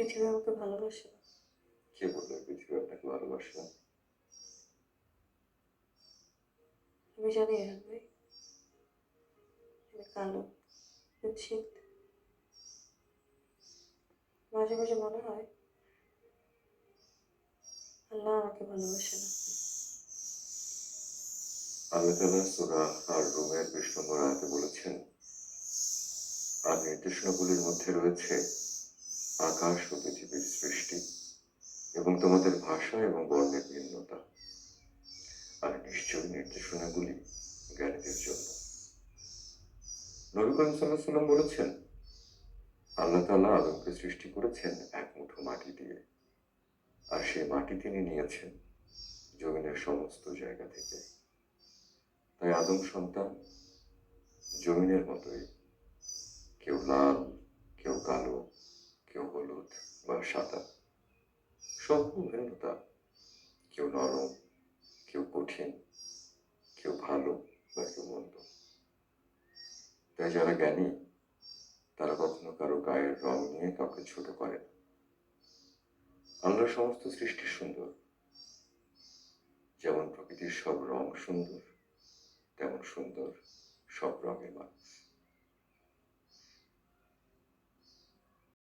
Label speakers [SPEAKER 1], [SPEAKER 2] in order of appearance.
[SPEAKER 1] পৃথিবী আমাকে ভালোবাসে না।
[SPEAKER 2] কে বললো এই পৃথিবী আপনাকে ভালোবাসে না?
[SPEAKER 1] আমি জানি রেহান ভাই, আমি কালো, কুৎসিত। মাঝে মাঝে মনে হয় আল্লাহ আমাকে ভালোবাসে না।
[SPEAKER 2] আল্লাহ তাআলা সূরা আর-রুমের ২০ নম্বর আয়াতে বলেছেন, আর নির্দেশনাগুলির মধ্যে রয়েছে আকাশ ও পৃথিবীর সৃষ্টি এবং তোমাদের ভাষা এবং বর্ণের ভিন্নতা, আর নিশ্চয়ই নির্দেশনাগুলি জ্ঞানীদের জন্য। নবী করিম সাল্লাল্লাহু আলাইহি ওয়াসাল্লাম বলেছেন, আল্লাহ তাআলা আদমকে সৃষ্টি করেছেন এক মুঠো মাটি দিয়ে, আর সেই মাটি তিনি নিয়েছেন জমিনের সমস্ত জায়গা থেকে। তাই আদম সন্তান জমিনের মতোই, কেউ লাল, কেউ কালো, কেউ হলুদ বা সাদা, সব ভিন্নতা, কেউ নরম, কেউ কঠিন, কেউ ভালো বা কেউ মন্দ। তাই যারা জ্ঞানী তারা কখনো কারো গায়ের রং নিয়ে কাউকে ছোট করে না। আল্লাহর সমস্ত সৃষ্টি সুন্দর, যেমন প্রকৃতির সব রং সুন্দর, তেমন সুন্দর সব রঙের মানুষ।